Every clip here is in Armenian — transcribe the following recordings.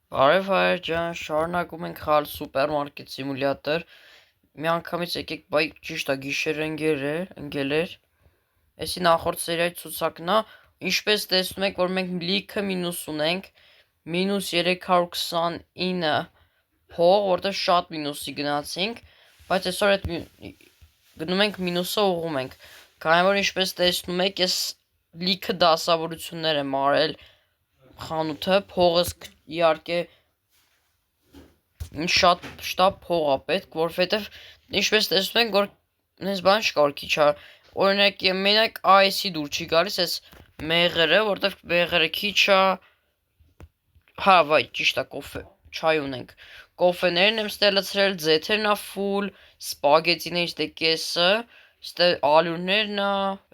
Բարև հայր ջան, շարունակում ենք խաղալ սուպերմարկետ սիմուլյատոր։ Մի անգամից եկեք, բայ ճիշտ է, գիշեր ընկել էր։ Էսի նախորդ սերիայի ցուցակն է, ինչպես տեսնում եք, որ մենք լիքը մինուս ունենք, մինուս 329 փող, որտեղ շատ մինուսի գնացինք, բայց այսօր այդ գնում ենք մինուսը ուղղում ենք։ Քանի որ ինչպես տեսնում եք, ես լիքը դասավորություններ եմ արել խանութը, փողս իհարկե շատ փող է պետք, որովհետև ինչպես տեսնում եք, որ այս բան չկա, որ քիչ է։ Օրինակ, մենակ այս-ի դուր չի գալիս, այս մեղրը, որտեղ մեղրը քիչ է։ Հա, վայ, ճիշտ է, կոֆե, չայ ունենք։ Կոֆեներն եմ ստե լցրել, ձեթերն է ֆուլ, սպագետիներից դե կեսը, ստե ալյուրներն է,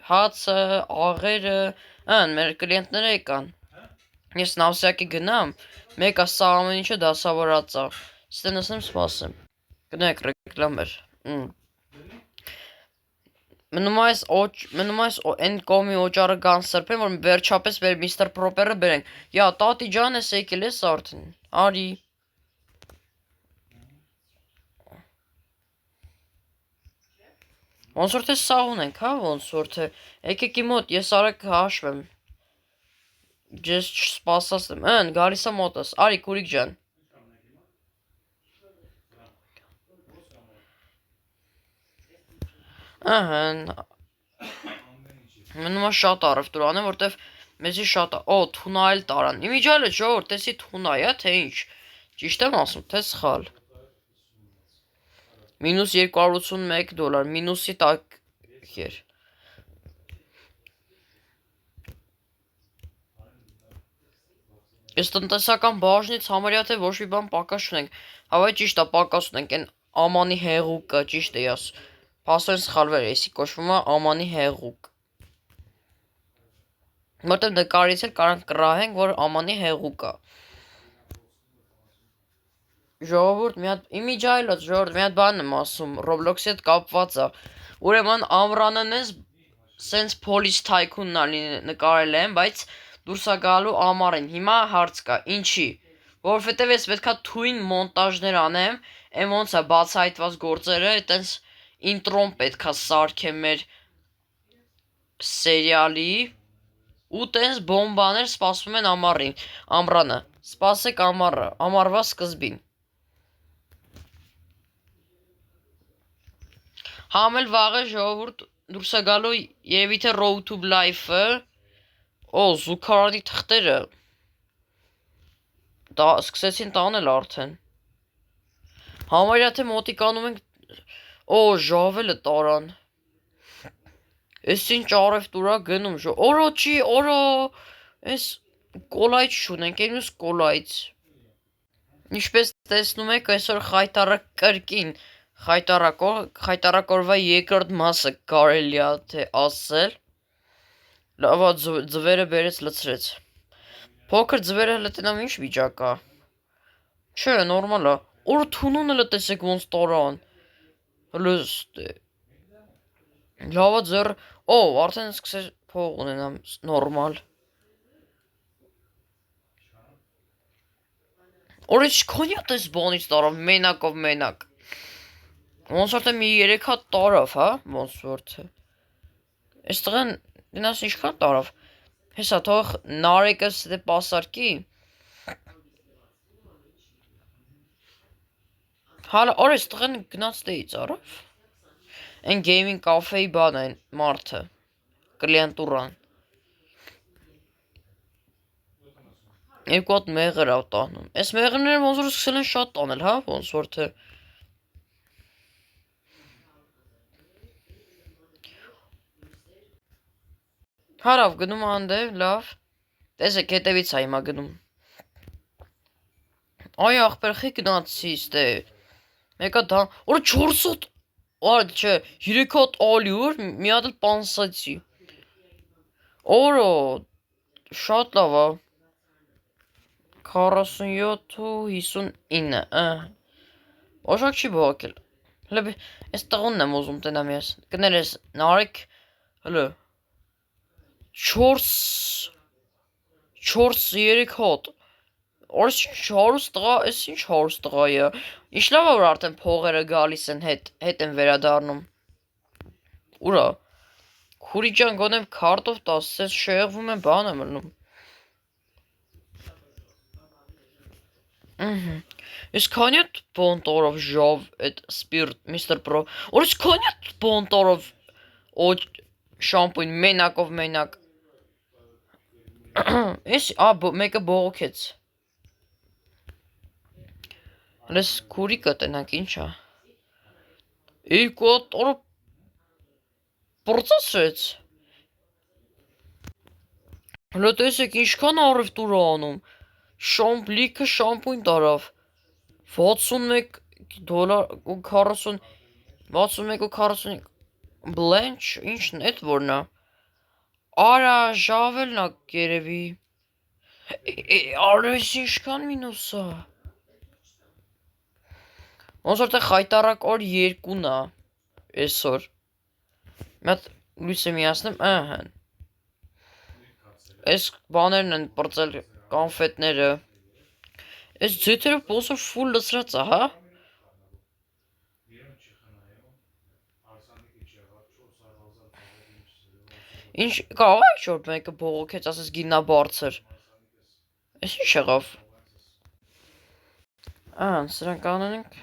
հացը, աղերը, մեր կլիենտները եկան։ Ես նավսյակի գնամ, մեկը սա ամեն ինչը դասավորած է։ Ստե նստեմ սպասեմ։ Գնանք ռեկլամեր։ Մնում այս այն կողմի օճառը կան սրբեն, որ վերջապես մեր միստր պրոպերը բերենք։ Յա, տատի ջան ես եկել ես արդեն։ Արի։ Ոնց որ թե սաղ ունենք, հա, ոնց որ թե։ Եկեք իմ մոտ, ես արագ հաշվեմ։ Ես չսպասած եմ, գալիս է մոտս, արի քուրիկ ջան։ Ահն, մնում է շատ առևտուր անեմ, որտեվ մեզի շատ է, թունա էլ տարան, իմիջալը ժողոր, տեսի թունա է, թե ինչ, ճիշտ եմ ասում, թե սխալ, մինուս 281 դոլար, մինուսի տակ էր, ես տնտեսական բաժնից համարյա թե ոչ մի բան պակաս չունենք, հավայ ճիշտ է պակաս ունենք, են ամանի հեղուկը, ճիշտ է ես, պասոն սխալվեր, եսի կոշվում է ամանի հեղուկ, որտև նկարից էլ կարանք կրահենք, որ ամանի հեղուկ է, ժողովուրդ, իմիջայլոց ժողովուրդ, մի հատ բան եմ ասում, Roblox-ի հետ կապված է, ուրեմն ամրանն ես սենց Police Tycoon-ն նկարել եմ, բայց դուրս է գալու ամառին, հիմա հարց կա, ինչի, որովհետև ես պետքա թույն մոնտաժներ անեմ, եմ ոնց է բացահայտված գործերը, այտենց ինտրոն պետքա սարքեմ մեր սերիալի, ու տենց բոմբաներ սպասվում են ամռանը, սպասեք ամառվա սկզբին։ Համել վաղը ժողովուրդ դուրս է գալու երևի թե Road to Life-ը, զուգարանի թղթերը, սկսեցին տանել արդեն, համարյա թե մոտիկանում ենք, ժավելը տարան, ես ինչ առևտուրա գնում, օրո չի, ես կոլայց չունենք, են յուս կոլայց, ինչպես տեսնում եք, այսօր խայտարակ կրկին, խայտարակորվա երկրորդ մասը կարելի է թե ասել, լավա ձվերը բերեց լցրեց, փոքր ձվերը հլը տնամ ինչ վիճակ է, չէ, նորմալ է, օր թունուն հլը տեսեք ոնց տարան, հլը լավա ձեր, արդեն սկսեց փող ունենամ, նորմալ, օր ինչ կոնյա տես բանից տարավ, մենակ, ոնց որ թե մի 3 հատ տարավ, հա, ոնց որ թե, ես տղեն, դինաս ինչքան տարավ, հեսա թող նարեկս դե պասարկի, հալը արես տղեն գնաց դեից արավ, են գեյմին կավեի բան են մարդը, կլիենտուրան, երկու հատ մեղր ավ տանում, ես մեղրները ոնց որ սկսել են շատ տանել, հա, ոնց որ թե, հարավ գնում անդե, լավ, տեսեք հետևից է հիմա գնում, այ աղպեր խի գնացի ստե, մեկա դա, օրը 4 հատ, չէ, 3 հատ ալյուր, մի հատ էլ պանսացի, օրո, շատ լավ է, 47 ու 59, ոշակ չի բողակել, հլը, ես տղունն եմ ոզում տնամ ես, կներ ես նարեք, հլը, 4 3 հատ, Օրս ինչ հարուստ տղա, էս ինչ հարուստ տղա է։ Ինչ լավ է որ արդեն փողերը գալիս են հետ են վերադառնում։ Ուրա։ Քուրի ջան գոնե քարտով 10 cent շեղվում են բան եմ մնում։ Ես քանյա բոնտորով ժով այդ սպիրտ Mr. Pro։ Օրս քանյա բոնտորով օ շամպույն մենակ։ Էս մեկը բողոքեց։ Լես քուրի կտնանք ինչա։ Երկու տորը պրծացրեց։ Հլո տեսեք ինչքան առևտուր է անում։ Լիքը շամպույն տարավ 61 դոլար ու 40 61 ու 45 բլենչ ինչն էդ որնա արա ժավելնա երևի արես ինչքան մինուսա ոնց որ թե խայտարակ օր 2-ն է այսօր մատ լույսը միացնեմ ահա այս բաներն են պրծել կոնֆետները այս ձեթերը ոնց որ ֆուլ լցրած է հա Ինչ կարող է ինչ-որ մեկը բողոքեց, ասես գինա բարձր։ Էս ինչ եղավ։ Սրանք անենք։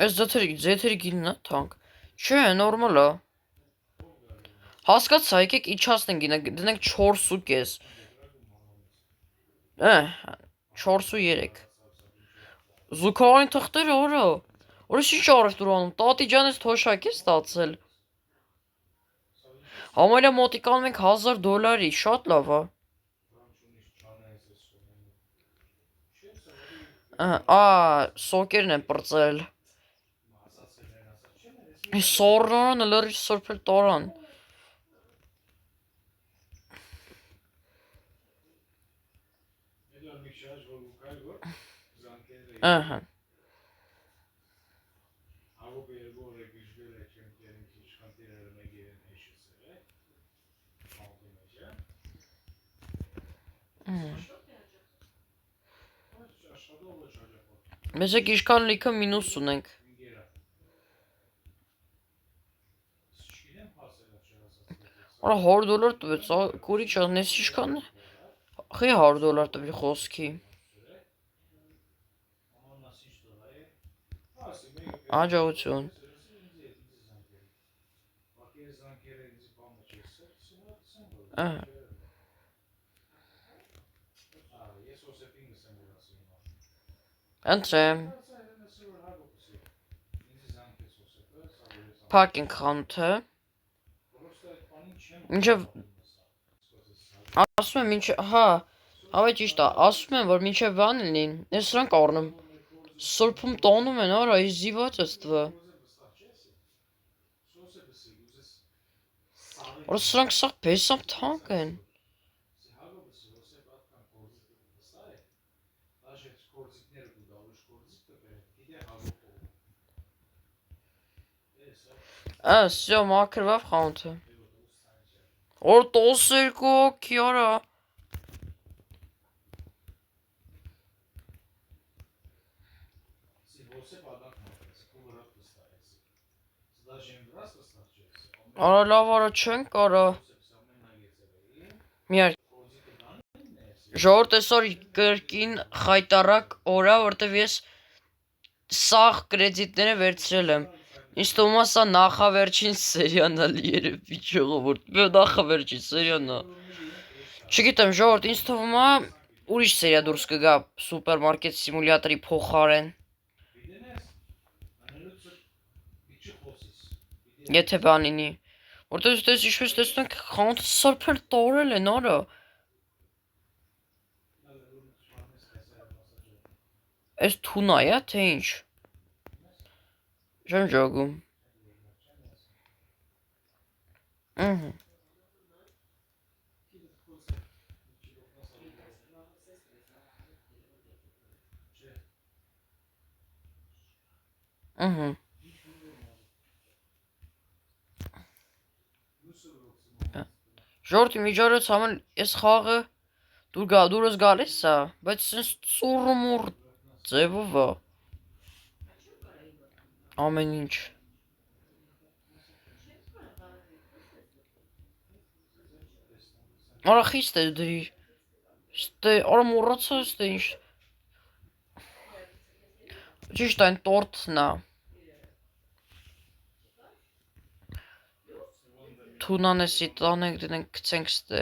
Էս ձեթերի գինն է թանկ։ Չէ, նորմալ է։ Հասկացա, եկեք իջացնենք գինը, դնենք 4.5։ 4.3։ Զուգահեռային թղթերը օրա։ Օրս ինչ առևտուր անում, տատի ջան ես թոշակ է ստացել։ Համարյա մոտիկանում ենք $1000, շատ լավ է։ Սոկերն են պրծել։ Սորնորանը լրիվ սրբել տարան։ Ահա Մեզ եք իշքան լիքը մինուս ունենք Արա $100 տվեց, կուրի չան, ես իշքան խի $100 տվի խոսքի Աջողություն Ընտրեմ Փակ ենք խանութը Մինչև Ասում եմ մինչև հա Հավե ճիշտ է ասում եմ որ մինչև բան լինին Ես սրանք առնում Սրբում տոնում են արա ես զիված ես տվը Որ սրանք սաղ բեսամ թանկ են Սյո մաքրվավ խանութը Որ 12 հոգի արա Արա լավ արա չենք արա Ժողովուրդ այսօր կրկին խայտարակ օրա որտեվ ես սաղ կրեդիտները վերցրել եմ Ինչ թվում է սա նախավերջին սերիան է երևի ժողովուրդ նախավերջին սերիան է Չգիտեմ ժողովուրդ ինձ թվում է ուրիշ սերիա դուրս կգա սուպերմարկետ սիմուլյատորի փոխարեն Եթե բան լինի Որտեվ դες ինչպես տեսնում եք խանութը սրբել տորել են արա Այս թունա է թե ինչ Չեմ ճոգում Ժորդ իմիջիայլոց համար ես խաղը դուրս գալիս է, բայց սենց ծուրմուր ձևով է։ Ամեն ինչ։ Արա խիստ է դրի։ Ստե արա մոռացա ստե ինչ։ Ճիշտ այն տորտն է։ Թունանեսի տանենք դնենք գցենք ստե։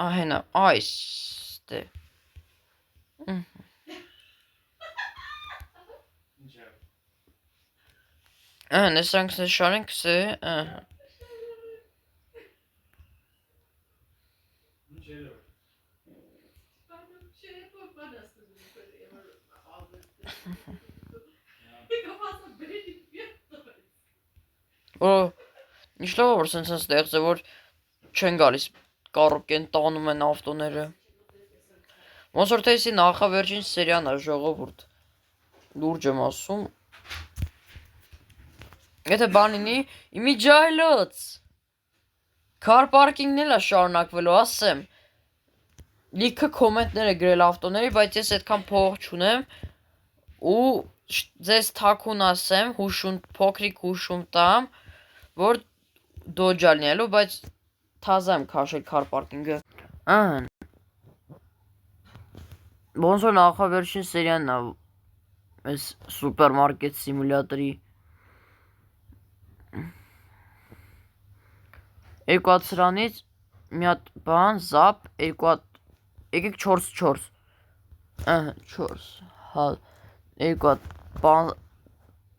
Ահենա այս ստե։ Նեսանք նշանենք ստե, Ինչ լավ որ սենց ստեղծ է, որ չեն գալիս կառոպկեն տանում են ավտոները։ Ոնց որ թե էսի նախավերջին սերիան է ժողովուրդ։ Լուրջ եմ ասում։ Եթե բան լինի, իմիջիայլոց։ Քար պարկինգն էլ է շարունակվելու, ասեմ։ Լիքը կոմենտներ է գրել ավտոների, բայց ես այդքան փող չունեմ ու ձեզ թաքուն ասեմ, փոքրիկ հուշում տամ, որ դոջա լինելու, բայց թազա եմ քաշել քար պարկինգը։ Ահն։ Ոնց որ նախավերջին սերիանն է այս սուպերմարկետ սիմուլյատորի։ Երկու հատ սրանից մի հատ բան, զապ, եկեք 4-4։ 4, հա, երկու հատ բան,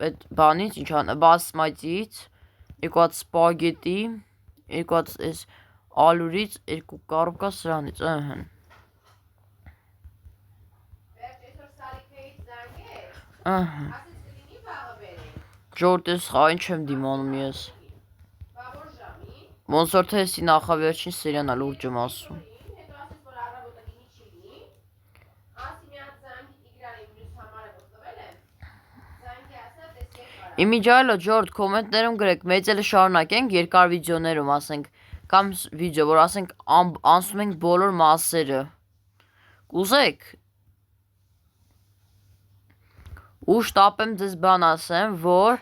այդ բանից, ինչ ան, բասմատից, երկու հատ սպագետի, երկու հատ այս ալուրից, երկու կառուպկա սրանից, Ժորդ ես խային չեմ դիմանում ես։ Ոնց որ թե էսի նախավերջին սերիան է լուրջ եմ ասում։ Իմիջիայլո Ժորդ կոմենտներում գրեք, մեծ էլ շարունակենք երկար վիդեոներում ասենք, կամ վիդեո, որ ասենք անցնում ենք բոլոր մասերը։ Կուզեք։ Ու շտապեմ ձեզ բան ասեմ, որ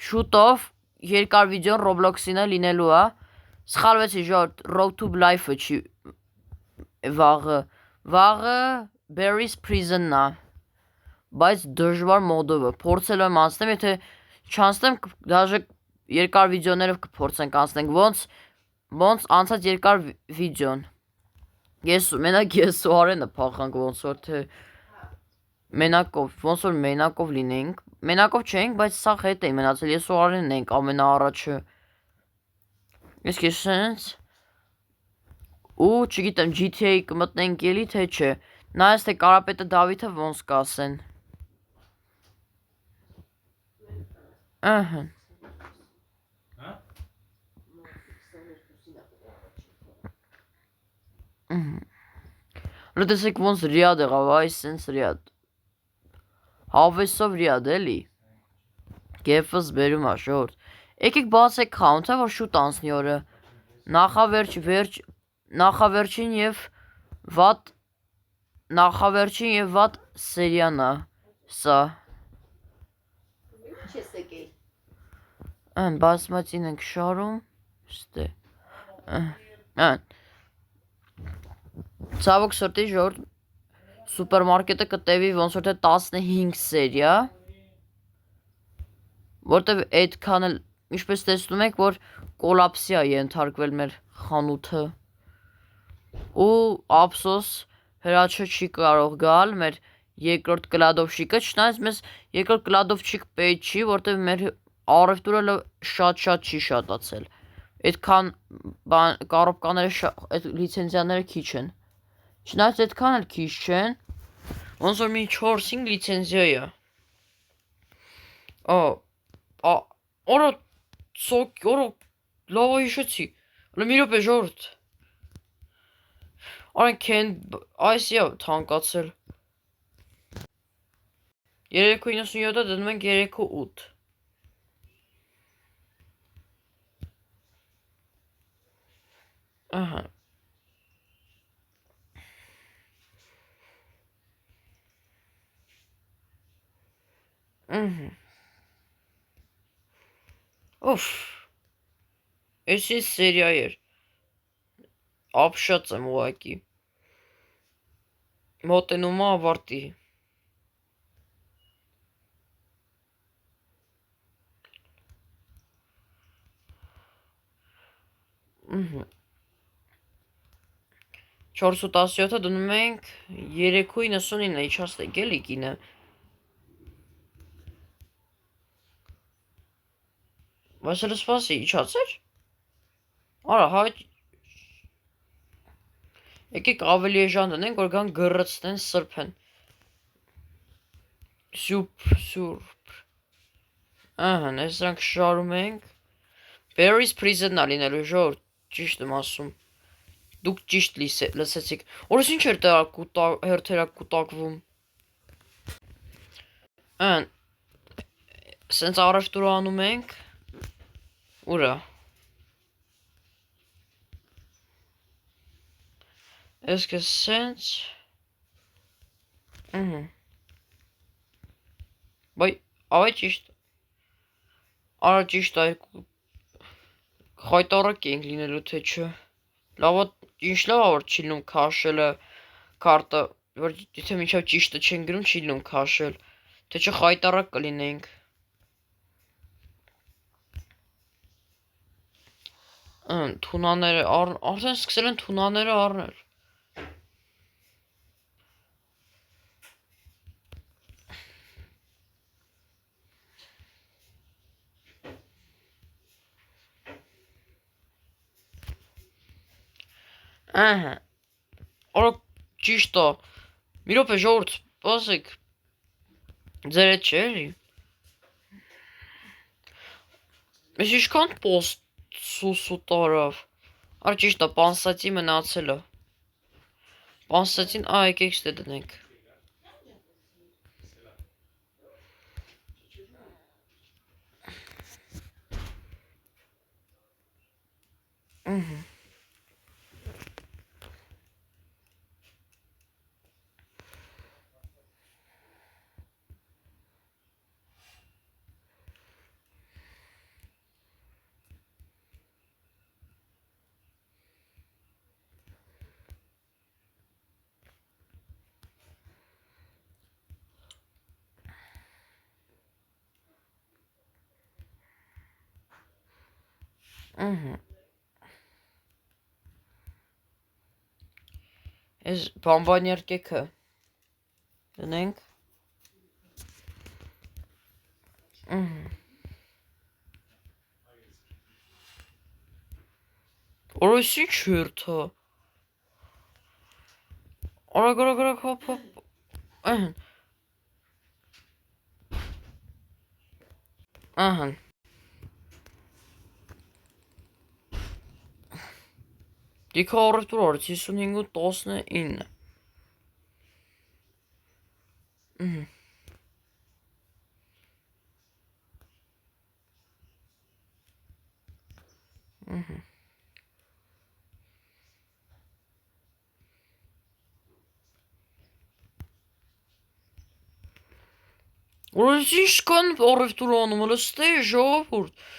շուտով երկար վիդեոն Roblox-ին է լինելու է։ Սխալվեցի Ժորդ, Road to Life-ը չի վաղը Barry's Prison-ն է, բայց դժվար մոդով է, փորձելու եմ անցնեմ, եթե չանցնեմ, դաժե երկար վիդեոներով կփորձենք անցնենք, ոնց անցած երկար վիդեոն։ Մենակ ես ու Արենը փախանք, ոնց որ թե ոնց որ մենակով լինեինք, մենակով չենք, բայց սաղ հետ էի մնացել, ես ու Արենն ենք ամենաառաջը։ Ես քեզ ու չգիտեմ GTA կմտնենք էլի թե չէ, նայես թե Կարապետը Դավիթը ոնց կասեն։ Ահա։ Լուտեսեք ոնց Ռիադ եղավ, այս սենց Ռիադ։ Հավեսով Ռիադ էլի։ Գեֆս բերում է Ժորդ։ Եկեք բացեք քաունթը, որ շուտ անցնի օրը։ Նախավերջին եւ վատ սերիան է սա։ Բասմատին ենք շարում, ստե։ Ցավոք սրտի Ժորդ սուպերմարկետը կտևի ոնց որ թե 15 սերիա, որտեվ այդքան էլ ինչպես տեսնում եք, որ կոլապսի է ենթարկվել մեր խանութը։ Ու ափսոս հրաչը չի կարող գալ մեր երկրորդ կլադովշիկը, չնայած մեզ երկրորդ կլադովշիկ պետք չի, որտեվ մեր առևտուրը շատ չի շատացել։ Այդքան կառոպկաները այդ լիցենզիաները քիչ են։ Չնայած այդքան էլ քիչ չեն, ոնց որ մի 4-5 լիցենզիա է։ Օրա լավ հիշեցի։ Մի րոպե Ժորդ։ Այսի է թանկացել։ 3.97-ը դնում ենք 3.8։ Ահա։ Ահա։ Օֆ։ Էս ինչ սերիա էր։ Ապշած եմ ուղակի։ Մոտենում է ավարտի։ Ահա։ 417-ը դնում ենք 3.99-ը իջացնենք էլի կինը։ Բայց սպասի իջացեր։ Արա, հայ եկեք ավելի էժան դնենք, որ գան գռցնեն, սրբեն։ Սուրբ։ Ահա, այս դրանք շարում ենք։ Paris Prison-ա լինելու ժողովուրդ, ճիշտ եմ ասում։ Դուք ճիշտ լսեցիք։ Որս ինչ էր հերթերակ կուտակվում։ Ան, սենց առևտուր անում ենք։ Ուրա։ Ես կես սենց։ Բայ, ավայ ճիշտ։ Արա ճիշտ այ խայտարակ ենք լինելու թե չէ։ Լավա, ինչ լավա որ չի լինում քաշելը քարտը, որ եթե մինչև ճիշտը չեն գրում չի լինում քաշել, թե չէ խայտարակ կլինենք։ Թունաները արդեն սկսել են թունաները առնել։ Ահա։ Արա ճիշտ է։ Մի րոպե ժողովուրդ, սպասեք։ Ձեր հետ չէ՞ էլի։ Ես ինչքան պոստ սուսու տարավ։ Արա ճիշտ է, պանսատի մնացել է։ Պանսատին եկեք ստե դնենք։ Ահա։ Ահա։ Այս բամբանյարկեքը դնենք։ Ահա։ Որս ինչ հերթա։ Արագ հոп հոп։ Ահա։ Ահա։ Դիքա առևտուր արեց 55.19։ Ահա։ Ահա։ Որս ինչքան առևտուր անում եմ, ստե ժողովուրդ։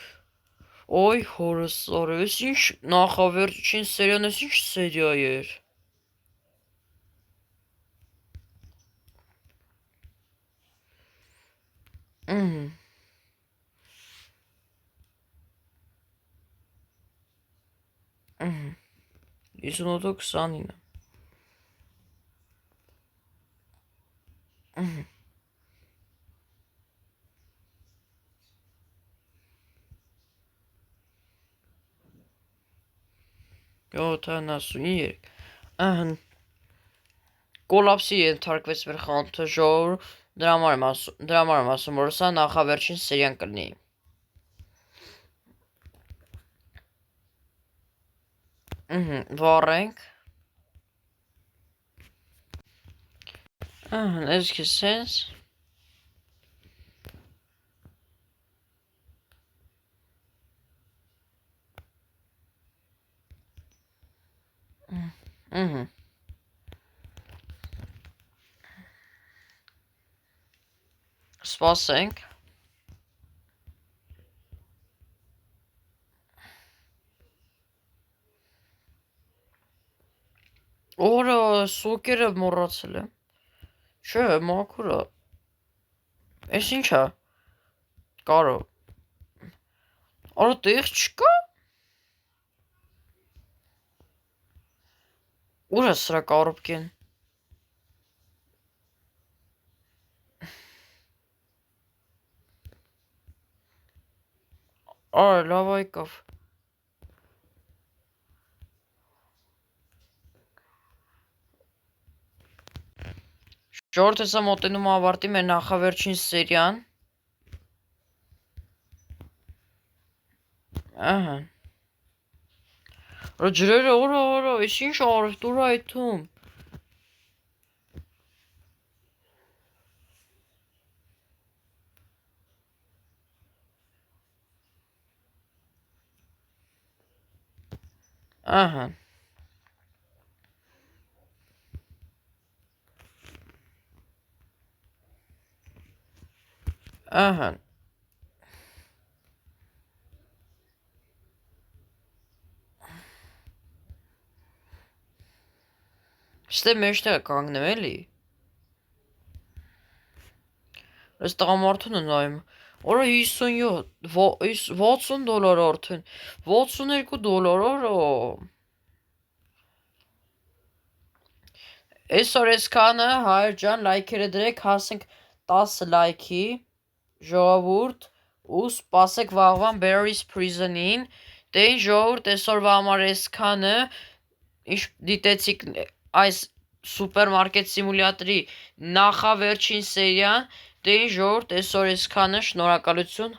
Ոյ հորս արև, ես ինչ նախավերջին սերիան, ես ինչ սերիա էր։ Ահա։ 58-29։ Ահա։ 73։ Ահա։ Կոլապսի ենթարկվեց մեր խանութը ժողովուրդ, դրա համար եմ ասում, որ սա նախավերջին սերիան կլինի։ Ահա, վառենք։ Ահա, այս քսես։ Ահա։ Սպասենք։ Օրը սոկերը մոռացել եմ։ Չէ, մաքուր է։ Էս ի՞նչ է։ Կարո։ Արա տեղ չկա։ Ուր է սրա կարոպկեն։ Արա լավ եկավ։ Ժողովուրդ հեսա մոտենում ավարտի մեր նախավերջին սերիան։ Ահա։ Արա ջրերը օրա, էս ինչ արևտուր է այդում։ Ահա։ Ահա։ Ստե մեջտեղ կանգնեմ էլի։ Այս տղամարդուն է նայում։ Օրա 57, 60 դոլար արդեն, 62 դոլար, օրա։ Այսօր այսքանը, հայր ջան, լայքերը դրեք, հասենք 10 լայքի, ժողովուրդ, ու սպասեք վաղվան Barry's Prison-ին, դե ինչ ժողովուրդ, այսօրվա համար այսքանը, ինչ դիտեցիք այս սուպերմարկետ սիմուլյատորի նախավերջին սերիան, դե ինչ ժողովուրդ, այսօր այսքանը, շնորհակալություն։